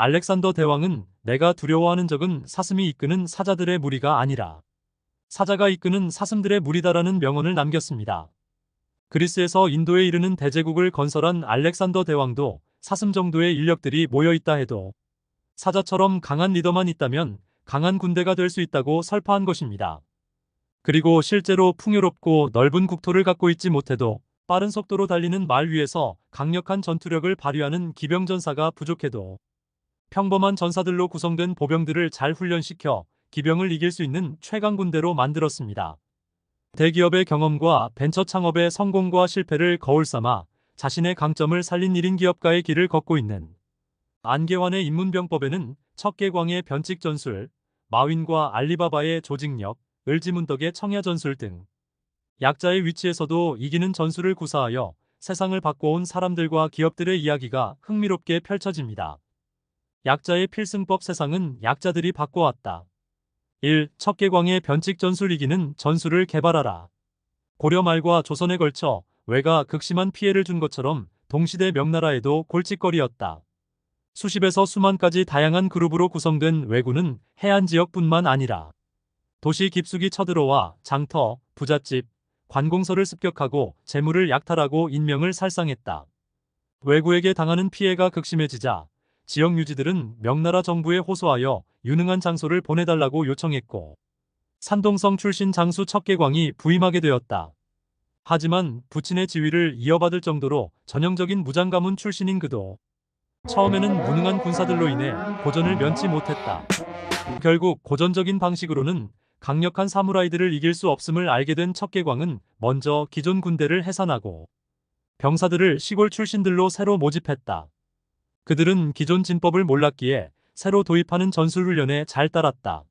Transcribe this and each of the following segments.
알렉산더 대왕은 내가 두려워하는 적은 사슴이 이끄는 사자들의 무리가 아니라 사자가 이끄는 사슴들의 무리다라는 명언을 남겼습니다. 그리스에서 인도에 이르는 대제국을 건설한 알렉산더 대왕도 사슴 정도의 인력들이 모여 있다 해도 사자처럼 강한 리더만 있다면 강한 군대가 될 수 있다고 설파한 것입니다. 그리고 실제로 풍요롭고 넓은 국토를 갖고 있지 못해도 빠른 속도로 달리는 말 위에서 강력한 전투력을 발휘하는 기병전사가 부족해도 평범한 전사들로 구성된 보병들을 잘 훈련시켜 기병을 이길 수 있는 최강 군대로 만들었습니다. 대기업의 경험과 벤처 창업의 성공과 실패를 거울 삼아 자신의 강점을 살린 1인 기업가의 길을 걷고 있는 안계환의 인문병법에는 척계광의 변칙 전술, 마윈과 알리바바의 조직력, 을지문덕의 청야 전술 등 약자의 위치에서도 이기는 전술을 구사하여 세상을 바꿔온 사람들과 기업들의 이야기가 흥미롭게 펼쳐집니다. 약자의 필승법 세상은 약자들이 바꿔왔다. 1. 척계광의 변칙 전술 이기는 전술을 개발하라. 고려 말과 조선에 걸쳐 왜가 극심한 피해를 준 것처럼 동시대 명나라에도 골칫거리였다. 수십에서 수만까지 다양한 그룹으로 구성된 왜군은 해안 지역뿐만 아니라 도시 깊숙이 쳐들어와 장터, 부잣집, 관공서를 습격하고 재물을 약탈하고 인명을 살상했다. 왜구에게 당하는 피해가 극심해지자 지역 유지들은 명나라 정부에 호소하여 유능한 장소를 보내달라고 요청했고 산동성 출신 장수 척계광이 부임하게 되었다. 하지만 부친의 지위를 이어받을 정도로 전형적인 무장가문 출신인 그도 처음에는 무능한 군사들로 인해 고전을 면치 못했다. 결국 고전적인 방식으로는 강력한 사무라이들을 이길 수 없음을 알게 된 척계광은 먼저 기존 군대를 해산하고 병사들을 시골 출신들로 새로 모집했다. 그들은 기존 진법을 몰랐기에 새로 도입하는 전술훈련에 잘 따랐다.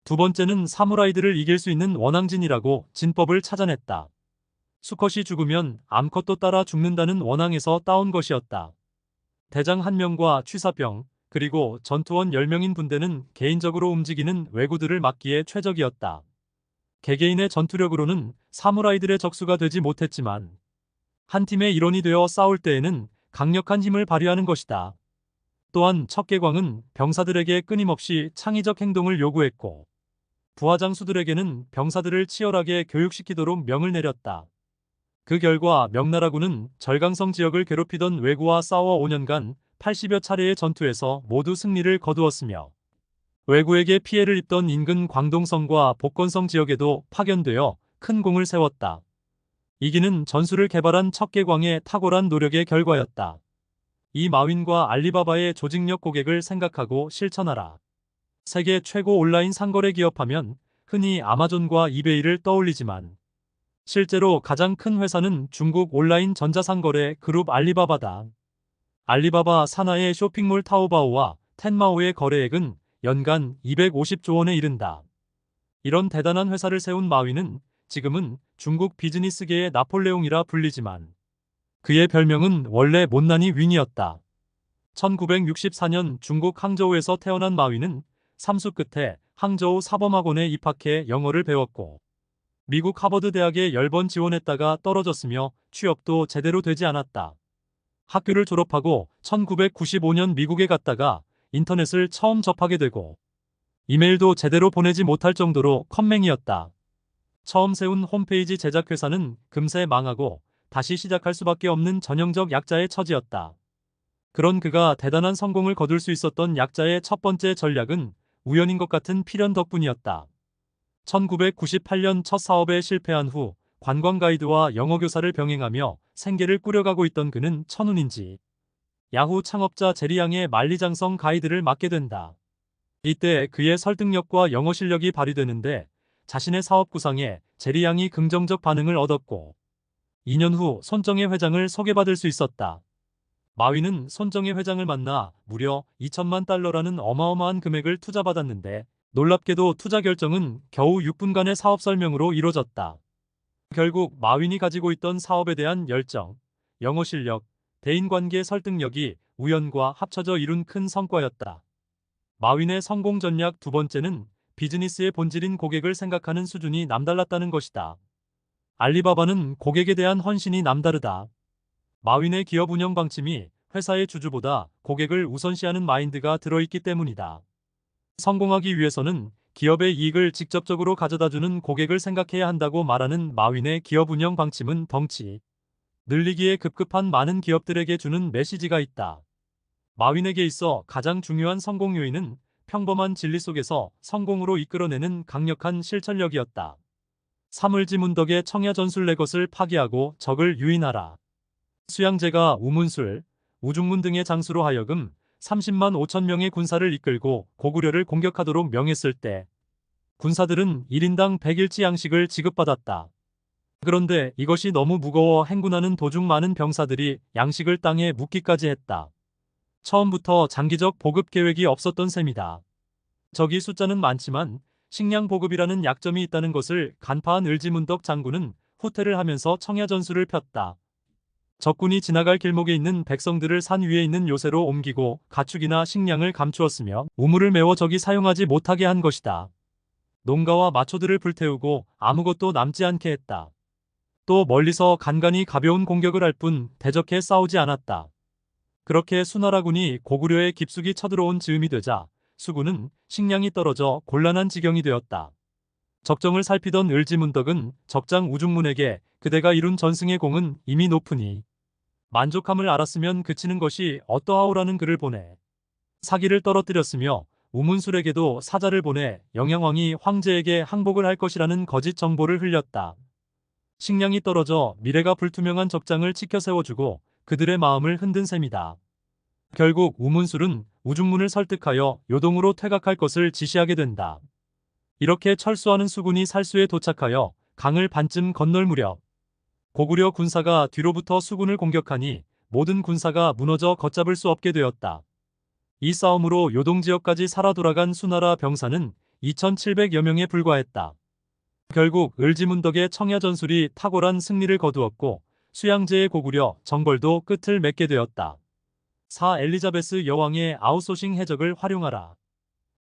두 번째는 사무라이들을 이길 수 있는 원앙진이라고 진법을 찾아냈다. 수컷이 죽으면 암컷도 따라 죽는다는 원앙에서 따온 것이었다. 대장 1명과 취사병, 그리고 전투원 10명인 분대는 개인적으로 움직이는 왜구들을 막기에 최적이었다. 개개인의 전투력으로는 사무라이들의 적수가 되지 못했지만 한 팀의 일원이 되어 싸울 때에는 강력한 힘을 발휘하는 것이다. 또한 척계광은 병사들에게 끊임없이 창의적 행동을 요구했고 부하장수들에게는 병사들을 치열하게 교육시키도록 명을 내렸다. 그 결과 명나라군은 절강성 지역을 괴롭히던 왜구와 싸워 5년간 80여 차례의 전투에서 모두 승리를 거두었으며 왜구에게 피해를 입던 인근 광동성과 복건성 지역에도 파견되어 큰 공을 세웠다. 이기는 전술을 개발한 척계광의 탁월한 노력의 결과였다. 이 마윈과 알리바바의 조직력 고객을 생각하고 실천하라. 세계 최고 온라인 상거래 기업하면 흔히 아마존과 이베이를 떠올리지만 실제로 가장 큰 회사는 중국 온라인 전자상거래 그룹 알리바바다. 알리바바 산하의 쇼핑몰 타오바오와 텐마오의 거래액은 연간 250조 원에 이른다. 이런 대단한 회사를 세운 마윈은 지금은 중국 비즈니스계의 나폴레옹이라 불리지만 그의 별명은 원래 못난이 윈이었다. 1964년 중국 항저우에서 태어난 마윈은 삼수 끝에 항저우 사범학원에 입학해 영어를 배웠고 미국 하버드 대학에 10번 지원했다가 떨어졌으며 취업도 제대로 되지 않았다. 학교를 졸업하고 1995년 미국에 갔다가 인터넷을 처음 접하게 되고 이메일도 제대로 보내지 못할 정도로 컴맹이었다. 처음 세운 홈페이지 제작 회사는 금세 망하고 다시 시작할 수밖에 없는 전형적 약자의 처지였다. 그런 그가 대단한 성공을 거둘 수 있었던 약자의 첫 번째 전략은 우연인 것 같은 필연 덕분이었다. 1998년 첫 사업에 실패한 후 관광 가이드와 영어 교사를 병행하며 생계를 꾸려가고 있던 그는 천운인지 야후 창업자 제리 양의 만리장성 가이드를 맡게 된다. 이때 그의 설득력과 영어 실력이 발휘되는데 자신의 사업 구상에 제리 양이 긍정적 반응을 얻었고 2년 후 손정혜 회장을 소개받을 수 있었다. 마윈은 손정혜 회장을 만나 무려 2천만 달러라는 어마어마한 금액을 투자받았는데 놀랍게도 투자 결정은 겨우 6분간의 사업 설명으로 이뤄졌다. 결국 마윈이 가지고 있던 사업에 대한 열정, 영어 실력, 대인관계 설득력이 우연과 합쳐져 이룬 큰 성과였다. 마윈의 성공 전략 두 번째는 비즈니스의 본질인 고객을 생각하는 수준이 남달랐다는 것이다. 알리바바는 고객에 대한 헌신이 남다르다. 마윈의 기업 운영 방침이 회사의 주주보다 고객을 우선시하는 마인드가 들어있기 때문이다. 성공하기 위해서는 기업의 이익을 직접적으로 가져다주는 고객을 생각해야 한다고 말하는 마윈의 기업 운영 방침은 덩치 늘리기에 급급한 많은 기업들에게 주는 메시지가 있다. 마윈에게 있어 가장 중요한 성공 요인은 평범한 진리 속에서 성공으로 이끌어내는 강력한 실천력이었다. 사물지문덕의 청야전술 내 것을 파기하고 적을 유인하라. 수양제가 우문술, 우중문 등의 장수로 하여금 30만 5천 명의 군사를 이끌고 고구려를 공격하도록 명했을 때 군사들은 1인당 100일치 양식을 지급받았다. 그런데 이것이 너무 무거워 행군하는 도중 많은 병사들이 양식을 땅에 묻기까지 했다. 처음부터 장기적 보급 계획이 없었던 셈이다. 적이 숫자는 많지만 식량 보급이라는 약점이 있다는 것을 간파한 을지문덕 장군은 후퇴를 하면서 청야전술을 폈다. 적군이 지나갈 길목에 있는 백성들을 산 위에 있는 요새로 옮기고 가축이나 식량을 감추었으며 우물을 메워 적이 사용하지 못하게 한 것이다. 농가와 마초들을 불태우고 아무것도 남지 않게 했다. 또 멀리서 간간히 가벼운 공격을 할 뿐 대적해 싸우지 않았다. 그렇게 수나라군이 고구려에 깊숙이 쳐들어온 즈음이 되자 수군은 식량이 떨어져 곤란한 지경이 되었다. 적정을 살피던 을지문덕은 적장 우중문에게 그대가 이룬 전승의 공은 이미 높으니 만족함을 알았으면 그치는 것이 어떠하오라는 글을 보내 사기를 떨어뜨렸으며 우문술에게도 사자를 보내 영양왕이 황제에게 항복을 할 것이라는 거짓 정보를 흘렸다. 식량이 떨어져 미래가 불투명한 적장을 치켜 세워주고 그들의 마음을 흔든 셈이다. 결국 우문술은 우중문을 설득하여 요동으로 퇴각할 것을 지시하게 된다. 이렇게 철수하는 수군이 살수에 도착하여 강을 반쯤 건널 무렵 고구려 군사가 뒤로부터 수군을 공격하니 모든 군사가 무너져 걷잡을 수 없게 되었다. 이 싸움으로 요동 지역까지 살아 돌아간 수나라 병사는 2,700여 명에 불과했다. 결국 을지문덕의 청야전술이 탁월한 승리를 거두었고 수양제의 고구려 정벌도 끝을 맺게 되었다. 4. 엘리자베스 여왕의 아웃소싱 해적을 활용하라.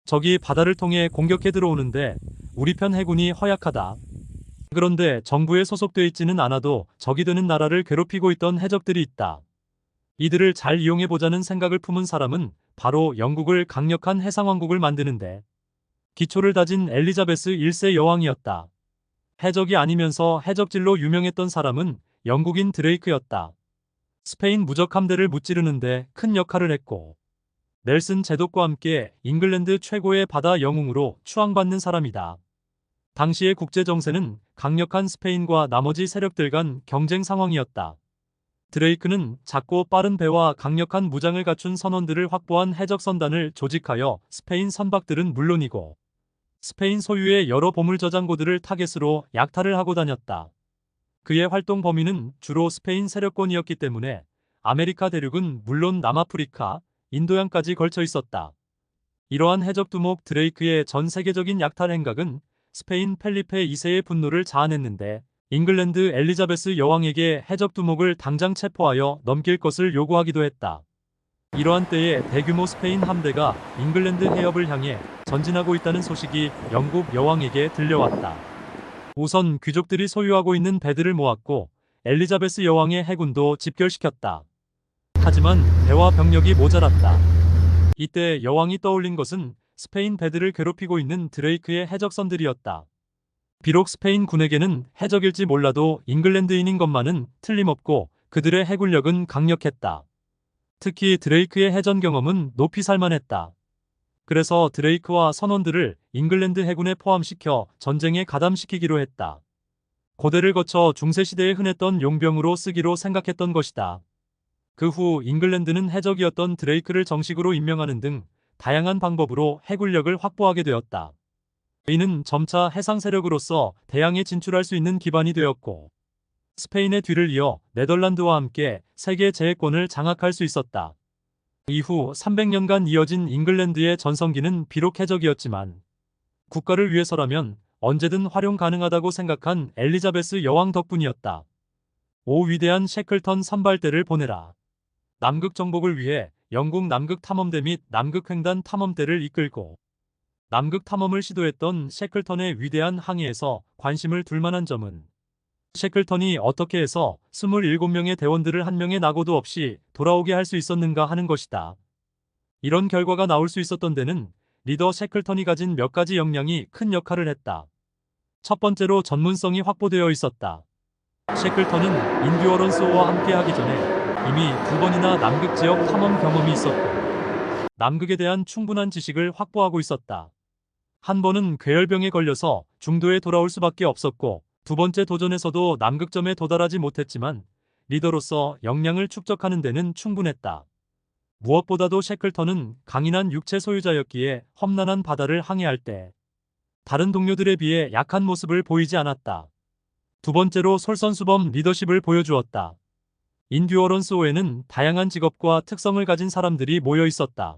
적이 바다를 통해 공격해 들어오는데 우리 편 해군이 허약하다. 그런데 정부에 소속돼 있지는 않아도 적이 되는 나라를 괴롭히고 있던 해적들이 있다. 이들을 잘 이용해보자는 생각을 품은 사람은 바로 영국을 강력한 해상왕국을 만드는데 기초를 다진 엘리자베스 1세 여왕이었다. 해적이 아니면서 해적질로 유명했던 사람은 영국인 드레이크였다. 스페인 무적 함대를 무찌르는데 큰 역할을 했고 넬슨 제독과 함께 잉글랜드 최고의 바다 영웅으로 추앙받는 사람이다. 당시의 국제 정세는 강력한 스페인과 나머지 세력들 간 경쟁 상황이었다. 드레이크는 작고 빠른 배와 강력한 무장을 갖춘 선원들을 확보한 해적선단을 조직하여 스페인 선박들은 물론이고 스페인 소유의 여러 보물 저장고들을 타겟으로 약탈을 하고 다녔다. 그의 활동 범위는 주로 스페인 세력권이었기 때문에 아메리카 대륙은 물론 남아프리카, 인도양까지 걸쳐 있었다. 이러한 해적 두목 드레이크의 전 세계적인 약탈 행각은 스페인 펠리페 2세의 분노를 자아냈는데 잉글랜드 엘리자베스 여왕에게 해적 두목을 당장 체포하여 넘길 것을 요구하기도 했다. 이러한 때에 대규모 스페인 함대가 잉글랜드 해협을 향해 전진하고 있다는 소식이 영국 여왕에게 들려왔다. 우선 귀족들이 소유하고 있는 배들을 모았고 엘리자베스 여왕의 해군도 집결시켰다. 하지만 배와 병력이 모자랐다. 이때 여왕이 떠올린 것은 스페인 배들을 괴롭히고 있는 드레이크의 해적선들이었다. 비록 스페인 군에게는 해적일지 몰라도 잉글랜드인인 것만은 틀림없고 그들의 해군력은 강력했다. 특히 드레이크의 해전 경험은 높이 살만했다. 그래서 드레이크와 선원들을 잉글랜드 해군에 포함시켜 전쟁에 가담시키기로 했다. 고대를 거쳐 중세시대에 흔했던 용병으로 쓰기로 생각했던 것이다. 그 후 잉글랜드는 해적이었던 드레이크를 정식으로 임명하는 등 다양한 방법으로 해군력을 확보하게 되었다. 이는 점차 해상 세력으로서 대양에 진출할 수 있는 기반이 되었고 스페인의 뒤를 이어 네덜란드와 함께 세계 제해권을 장악할 수 있었다. 이후 300년간 이어진 잉글랜드의 전성기는 비록 해적이었지만 국가를 위해서라면 언제든 활용 가능하다고 생각한 엘리자베스 여왕 덕분이었다. 5. 위대한 셰클턴 선발대를 보내라. 남극 정복을 위해 영국 남극 탐험대 및 남극횡단 탐험대를 이끌고 남극 탐험을 시도했던 셰클턴의 위대한 항해에서 관심을 둘 만한 점은 셰클턴이 어떻게 해서 27명의 대원들을 한 명의 낙오도 없이 돌아오게 할 수 있었는가 하는 것이다. 이런 결과가 나올 수 있었던 데는 리더 셰클턴이 가진 몇 가지 역량이 큰 역할을 했다. 첫 번째로 전문성이 확보되어 있었다. 셰클턴은 인듀어런스호와 함께 하기 전에 이미 2번이나 남극 지역 탐험 경험이 있었고 남극에 대한 충분한 지식을 확보하고 있었다. 한 번은 괴열병에 걸려서 중도에 돌아올 수밖에 없었고 두 번째 도전에서도 남극점에 도달하지 못했지만 리더로서 역량을 축적하는 데는 충분했다. 무엇보다도 셰클턴은 강인한 육체 소유자였기에 험난한 바다를 항해할 때 다른 동료들에 비해 약한 모습을 보이지 않았다. 두 번째로 솔선수범 리더십을 보여주었다. 인듀어런스호에는 다양한 직업과 특성을 가진 사람들이 모여 있었다.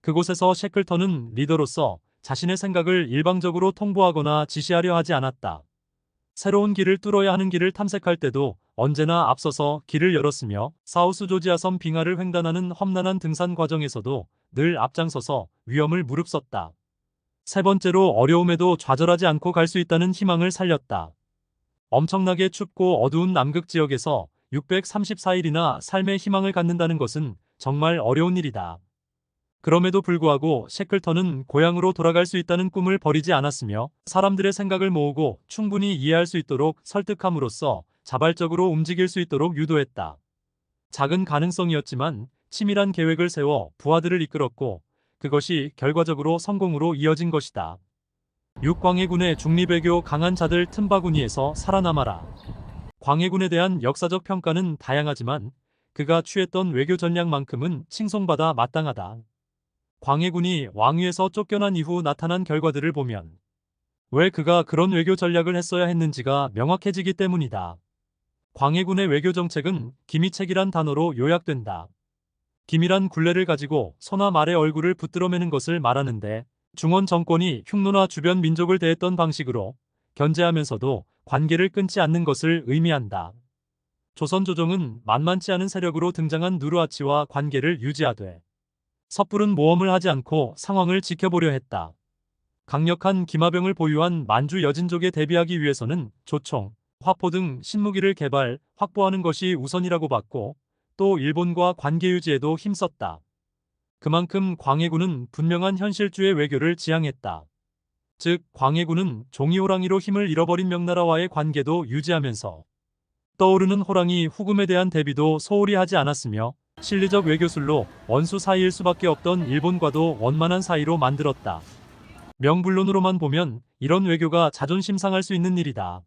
그곳에서 셰클턴은 리더로서 자신의 생각을 일방적으로 통보하거나 지시하려 하지 않았다. 새로운 길을 뚫어야 하는 길을 탐색할 때도 언제나 앞서서 길을 열었으며 사우스 조지아섬 빙하를 횡단하는 험난한 등산 과정에서도 늘 앞장서서 위험을 무릅썼다. 세 번째로 어려움에도 좌절하지 않고 갈 수 있다는 희망을 살렸다. 엄청나게 춥고 어두운 남극 지역에서 634일이나 삶의 희망을 갖는다는 것은 정말 어려운 일이다. 그럼에도 불구하고 셰클턴은 고향으로 돌아갈 수 있다는 꿈을 버리지 않았으며 사람들의 생각을 모으고 충분히 이해할 수 있도록 설득함으로써 자발적으로 움직일 수 있도록 유도했다. 작은 가능성이었지만 치밀한 계획을 세워 부하들을 이끌었고 그것이 결과적으로 성공으로 이어진 것이다. 6광해군의 중립외교 강한 자들 틈바구니에서 살아남아라. 광해군에 대한 역사적 평가는 다양하지만 그가 취했던 외교 전략만큼은 칭송받아 마땅하다. 광해군이 왕위에서 쫓겨난 이후 나타난 결과들을 보면 왜 그가 그런 외교 전략을 했어야 했는지가 명확해지기 때문이다. 광해군의 외교 정책은 기미책이란 단어로 요약된다. 기밀한 굴레를 가지고 소나 말의 얼굴을 붙들어매는 것을 말하는데 중원 정권이 흉노나 주변 민족을 대했던 방식으로 견제하면서도 관계를 끊지 않는 것을 의미한다. 조선 조정은 만만치 않은 세력으로 등장한 누르하치와 관계를 유지하되 섣부른 모험을 하지 않고 상황을 지켜보려 했다. 강력한 기마병을 보유한 만주 여진족에 대비하기 위해서는 조총, 화포 등 신무기를 개발, 확보하는 것이 우선이라고 봤고 또 일본과 관계 유지에도 힘썼다. 그만큼 광해군은 분명한 현실주의 외교를 지향했다. 즉 광해군은 종이호랑이로 힘을 잃어버린 명나라와의 관계도 유지하면서 떠오르는 호랑이 후금에 대한 대비도 소홀히 하지 않았으며 실리적 외교술로 원수 사이일 수밖에 없던 일본과도 원만한 사이로 만들었다. 명분론으로만 보면 이런 외교가 자존심 상할 수 있는 일이다.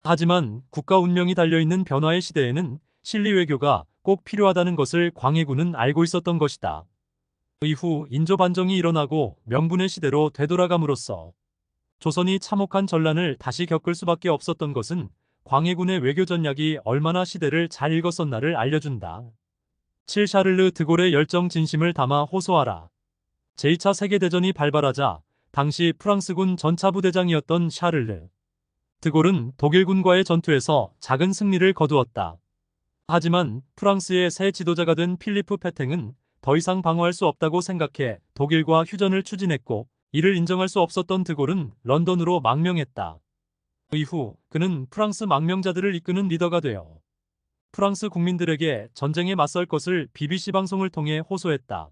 하지만 국가 운명이 달려있는 변화의 시대에는 실리 외교가 꼭 필요하다는 것을 광해군은 알고 있었던 것이다. 이후 인조 반정이 일어나고 명분의 시대로 되돌아감으로써 조선이 참혹한 전란을 다시 겪을 수밖에 없었던 것은 광해군의 외교 전략이 얼마나 시대를 잘 읽었었나를 알려준다. 7. 샤를르 드골의 열정 진심을 담아 호소하라. 제2차 세계대전이 발발하자 당시 프랑스군 전차부대장이었던 샤를르 드골은 독일군과의 전투에서 작은 승리를 거두었다. 하지만 프랑스의 새 지도자가 된 필리프 페탱은 더 이상 방어할 수 없다고 생각해 독일과 휴전을 추진했고 이를 인정할 수 없었던 드골은 런던으로 망명했다. 이후 그는 프랑스 망명자들을 이끄는 리더가 되어 프랑스 국민들에게 전쟁에 맞설 것을 BBC 방송을 통해 호소했다.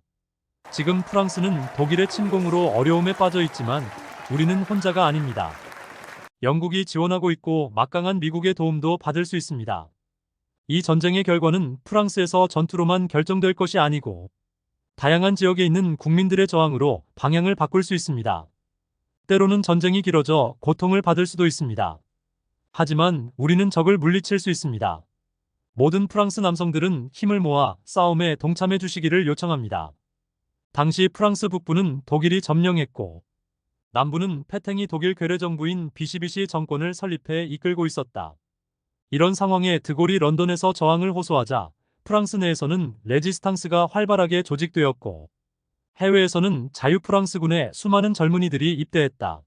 지금 프랑스는 독일의 침공으로 어려움에 빠져 있지만 우리는 혼자가 아닙니다. 영국이 지원하고 있고 막강한 미국의 도움도 받을 수 있습니다. 이 전쟁의 결과는 프랑스에서 전투로만 결정될 것이 아니고 다양한 지역에 있는 국민들의 저항으로 방향을 바꿀 수 있습니다. 때로는 전쟁이 길어져 고통을 받을 수도 있습니다. 하지만 우리는 적을 물리칠 수 있습니다. 모든 프랑스 남성들은 힘을 모아 싸움에 동참해 주시기를 요청합니다. 당시 프랑스 북부는 독일이 점령했고 남부는 페탱이 독일 괴뢰정부인 비시비시 정권을 설립해 이끌고 있었다. 이런 상황에 드골이 런던에서 저항을 호소하자 프랑스 내에서는 레지스탕스가 활발하게 조직되었고 해외에서는 자유프랑스군의 수많은 젊은이들이 입대했다.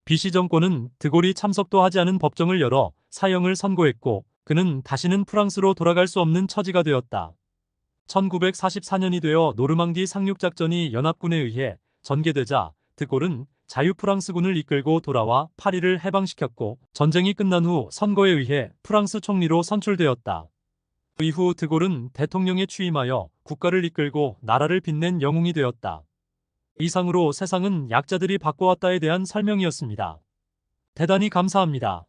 비시 정권은 드골이 참석도 하지 않은 법정을 열어 사형을 선고했고 그는 다시는 프랑스로 돌아갈 수 없는 처지가 되었다. 1944년이 되어 노르망디 상륙작전이 연합군에 의해 전개되자 드골은 자유프랑스군을 이끌고 돌아와 파리를 해방시켰고 전쟁이 끝난 후 선거에 의해 프랑스 총리로 선출되었다. 이후 드골은 대통령에 취임하여 국가를 이끌고 나라를 빛낸 영웅이 되었다. 이상으로 세상은 약자들이 바꿔왔다에 대한 설명이었습니다. 대단히 감사합니다.